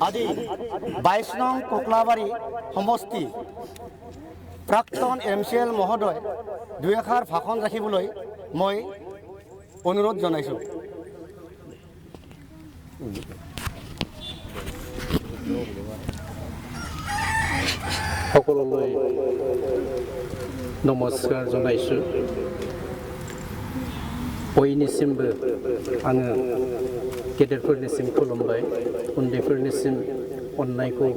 আজি 22 নং কোকলাবাৰী সমষ্টি প্ৰাক্তন MCL মহোদয় দুই এষাৰ ভাষণ ৰাখিবলৈ মই অনুৰোধ জনাইছোঁ। সকলোলৈ নমস্কাৰ জনাইছোঁ। बयनिसिमबो आङो गेदेरफोरनिसिम खुलुमबाय, उन्दैफोरनिसिम अननायखौ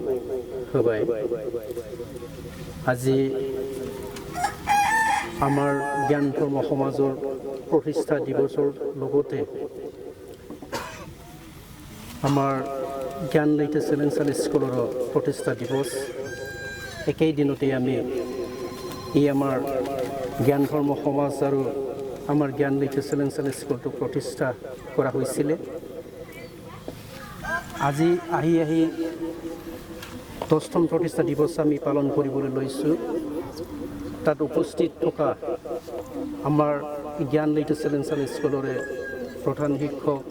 होबाय। আজি আমাৰ জ্ঞান ধৰ্ম সমাজৰ প্ৰতিষ্ঠা দিৱসৰ লগতে আমাৰ জ্ঞান লৈতে চেলেঞ্চালি স্কুলৰ প্ৰতিষ্ঠা দিৱস একেই দিনতে আমি এই আমাৰ জ্ঞান ধৰ্ম সমাজ আৰু আমাৰ জ্ঞান লৈতে চেলেঞ্চালি স্কুলটো প্ৰতিষ্ঠা কৰা হৈছিলে। আজি আহি 10ম প্ৰতিষ্ঠা দিৱস আমি পালন কৰিবলৈ লৈছোঁ। তাত উপস্থিত থকা আমাৰ জ্ঞান লৈতে চেলেঞ্চালি স্কুলৰে প্ৰধান শিক্ষক,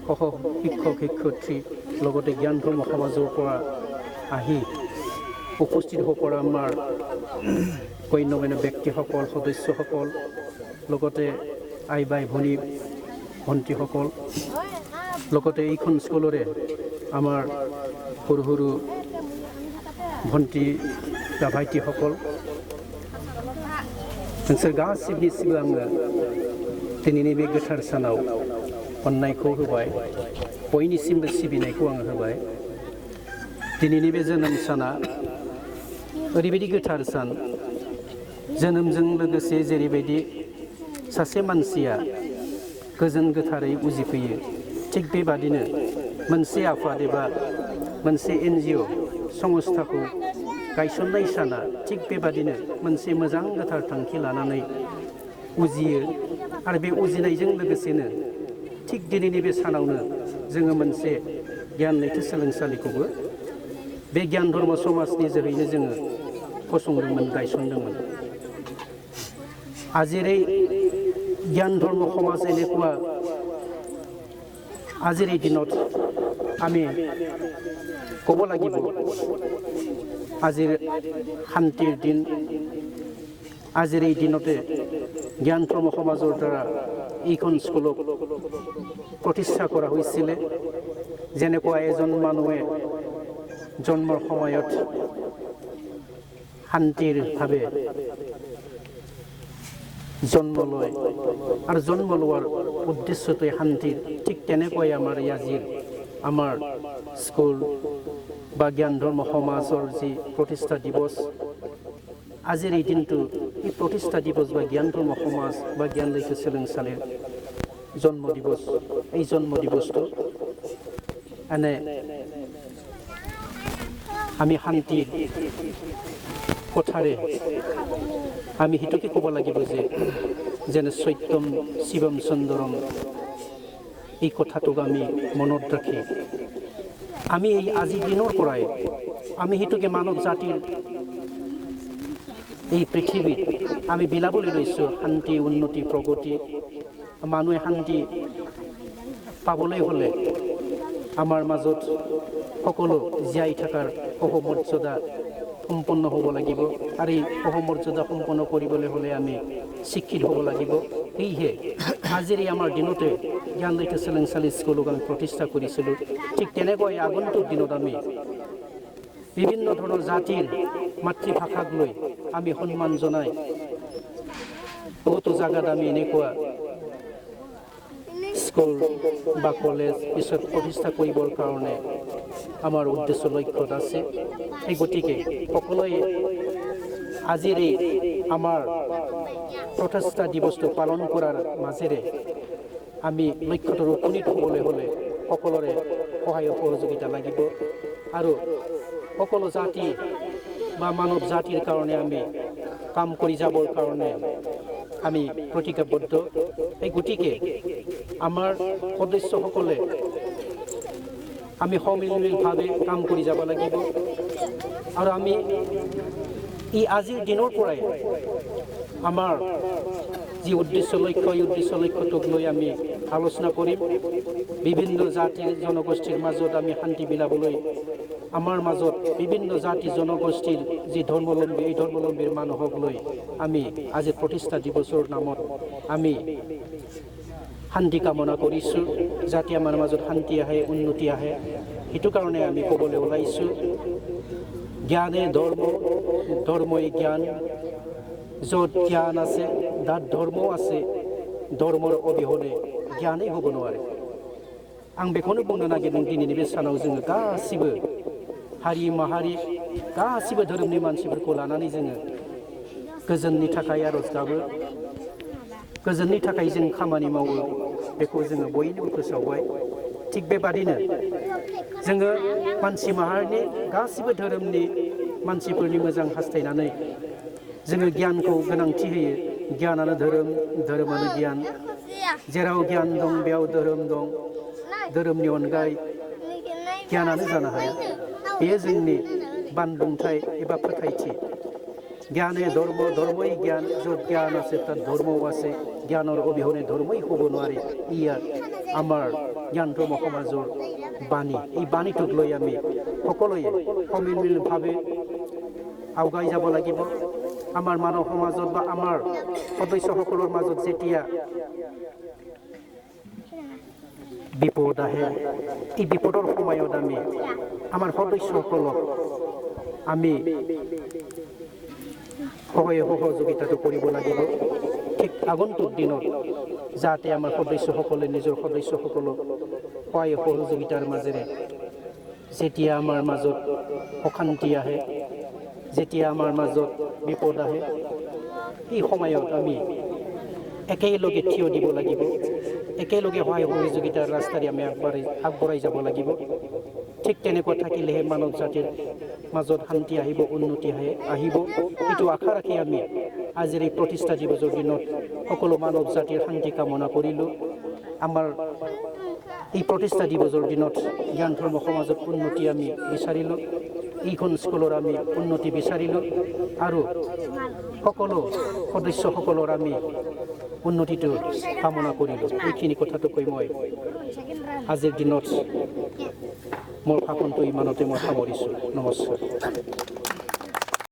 সহ শিক্ষক শিক্ষয়িত্ৰী লগতে জ্ঞান ধৰ্ম সমাজৰ পৰা আহি উপস্থিত হ'ব পৰা আমাৰ গণ্যমান্য ব্যক্তিসকল, সদস্যসকল, লগতে আই বাই ভনী ভণ্টিসকল, লগতে এইখন স্কুলৰে আমাৰ সৰু সৰু भन्टी दा भाइटिসকল नोंसोर गासिबनिसिबो आङो दिनैनि बे गोथार सानाव अननायखौ होबाय, बयनिसिमबो सिबिनायखौ आङो होबाय। दिनैनि बे जोनोम साना ओरैबायदि गोथार सान, जोनोमजों लोगोसे जेरैबायदि सासे मानसिया गोजोन गोथारै उजिफैयो, थिग बेबादिनो मोनसे आफाद एबा मोनसे NGO संस्थाखौ गायसननाय साना थिग बेबादिनो मोनसे मोजां गोथार थांखि लानानै उजियो। आरो बे उजिनायजों लोगोसेनो थिग दिनैनि बे सानावनो जोङो मोनसे ज्ञान लैथो सोलोंसालिखौबो बे ज्ञान धर्म समाजनि जोहैनो जोङो फसंदोंमोन, गायसनदोंमोन। আজিৰ এই জ্ঞান ধৰ্ম সমাজ এনেকুৱা আজিৰ এই দিনত আমি ক'ব লাগিব, আজিৰ শান্তিৰ দিন। আজিৰ এই দিনতে জ্ঞান ধৰ্ম সমাজৰ দ্বাৰা এইখন স্কুলক প্ৰতিষ্ঠা কৰা হৈছিলে। যেনেকুৱা এজন মানুহে জন্মৰ সময়ত শান্তিৰ ভাৱে জন্ম লয় আৰু জন্ম লোৱাৰ উদ্দেশ্যটোৱে শান্তিৰ, ঠিক তেনেকৈ আমাৰ আজিৰ আমাৰ স্কুল বা জ্ঞান ধৰ্ম সমাজৰ যি প্ৰতিষ্ঠা দিৱস, আজিৰ এই দিনটো এই প্ৰতিষ্ঠা দিৱস বা জ্ঞান ধৰ্ম সমাজ বা জ্ঞান লৈথো সোলোংচালিৰ জন্ম দিৱস, এই জন্ম দিৱসটো এনে আমি শান্তিৰ কথাৰে আমি সেইটোকে ক'ব লাগিব যে যেনে সত্যম শিৱম সুন্দৰম, এই কথাটোক আমি মনত ৰাখি আমি এই আজি দিনৰ পৰাই আমি সেইটোকে মানৱ জাতিৰ এই পৃথিৱীত আমি বিলাবলৈ লৈছোঁ শান্তি, উন্নতি, প্ৰগতি। মানুহে শান্তি পাবলৈ হ'লে আমাৰ মাজত সকলো জীয়াই থকাৰ সহমৰ্যাদা সম্পন্ন হ'ব লাগিব। আৰু এই সহমৰ্যাদা সম্পন্ন কৰিবলৈ হ'লে আমি শিক্ষিত হ'ব লাগিব। সেয়েহে আজিৰ এই আমাৰ দিনতে জ্ঞান লৈথো সোলোংচালি স্কুলক আমি প্ৰতিষ্ঠা কৰিছিলোঁ। ঠিক তেনেকৈ আগন্তুক দিনত আমি বিভিন্ন ধৰণৰ জাতিৰ মাতৃভাষাক লৈ আমি সন্মান জনাই বহুতো জাগাত আমি এনেকুৱা স্কুল বা কলেজ পিছত প্ৰতিষ্ঠা কৰিবৰ কাৰণে আমাৰ উদ্দেশ্য লক্ষ্যত আছে। এই গতিকে সকলোৱে আজিৰ এই আমাৰ প্ৰতিষ্ঠা দিৱসটো পালন কৰাৰ মাজেৰে আমি লক্ষ্যটোত উপনীত হ'বলৈ হ'লে সকলোৰে সহায় সহযোগিতা লাগিব। আৰু সকলো জাতি বা মানৱ জাতিৰ কাৰণে আমি কাম কৰি যাবৰ কাৰণে আমি প্ৰতিজ্ঞাবদ্ধ। এই গতিকে আমাৰ সদস্যসকলে আমি সমিলমিলভাৱে কাম কৰি যাব লাগিব। আৰু আমি ই আজিৰ দিনৰ পৰাই আমাৰ যি উদ্দেশ্য লক্ষ্য এই উদ্দেশ্য লক্ষ্যটোক লৈ আমি আলোচনা কৰিম বিভিন্ন জাতি জনগোষ্ঠীৰ মাজত আমি শান্তি বিলাবলৈ আমাৰ মাজত বিভিন্ন জাতি জনগোষ্ঠীৰ যি ধৰ্মাৱলম্বী এই ধৰ্মাৱলম্বীৰ মানুহক লৈ আমি আজি প্ৰতিষ্ঠা দিৱসৰ নামত আমি শান্তি কামনা কৰিছোঁ যাতে আমাৰ মাজত শান্তি আহে উন্নতি আহে সেইটো কাৰণে আমি ক'বলৈ ওলাইছোঁ জ্ঞানে ধৰ্ম ধৰ্মই জ্ঞান য'ত জ্ঞান আছে তাত ধৰ্মও আছে ধৰ্মৰ অবিহনে জ্ঞানেই হ'ব নোৱাৰে आं बेखौनो बुंनो नागिरदों दिनैनि बे सानाव जोङो गासिबो हारि माहारि गासिबो धोरोमनि मानसिफोरखौ लानानै जोङो गोजोननि थाखाय आरज गाबो गोजोननि थाखाय जों खामानि मावो बेखौ जोङो बयनिबो फोसावबाय थिग बेबादिनो जोङो मानसि माहारिनि गासिबो धोरोमनि मानसिफोरनि मोजां हास्थायनानै जोङो गियानखौ गोनांथि होयो गियानानो धोरोम धोरोमानो गियान जेराव गियान दं बेयाव धोरोम दं धोरोमनि अनगायै गियानानो जानो हाया बेयो जोंनि बानबुंथाय एबा फोथायथि জ্ঞানে ধৰ্ম ধৰ্মই জ্ঞান য'ত জ্ঞান আছে তাত ধৰ্মও আছে জ্ঞানৰ অবিহনে ধৰ্মই হ'ব নোৱাৰে ইয়াৰ আমাৰ জ্ঞান ধৰ্ম সমাজৰ বাণী এই বাণীটোক লৈ আমি সকলোৱে সমিলমিলভাৱে আগুৱাই যাব লাগিব আমাৰ মানৱ সমাজত বা আমাৰ সদস্যসকলৰ মাজত যেতিয়া বিপদ আহে এই বিপদৰ সময়ত আমি আমাৰ সদস্যসকলক আমি সহায় সহযোগিতাটো কৰিব লাগিব ঠিক আগন্তুক দিনত যাতে আমাৰ সদস্যসকলে নিজৰ সদস্যসকলক সহায় সহযোগিতাৰ মাজেৰে যেতিয়া আমাৰ মাজত অশান্তি আহে যেতিয়া আমাৰ মাজত বিপদ আহে এই সময়ত আমি একেলগে থিয় দিব লাগিব একেলগে সহায় সহযোগিতাৰ ৰাস্তাৰে আমি আগবঢ়াই যাব লাগিব ঠিক তেনেকুৱা থাকিলেহে মানৱ জাতিৰ মাজত শান্তি আহিব উন্নতি আহিব এইটো আশা ৰাখি আমি আজিৰ এই প্ৰতিষ্ঠা দিৱসৰ দিনত সকলো মানৱ জাতিৰ শান্তি কামনা কৰিলোঁ আমাৰ এই প্ৰতিষ্ঠা দিৱসৰ দিনত জ্ঞান ধৰ্ম সমাজত উন্নতি আমি বিচাৰিলোঁ এইখন স্কুলৰ আমি উন্নতি বিচাৰিলোঁ আৰু সকলো সদস্যসকলৰ আমি উন্নতিটো কামনা কৰিলোঁ এইখিনি কথাটো কৈ মই আজিৰ দিনত মোৰ ভাষণটো ইমানতে মই সামৰিছোঁ নমস্কাৰ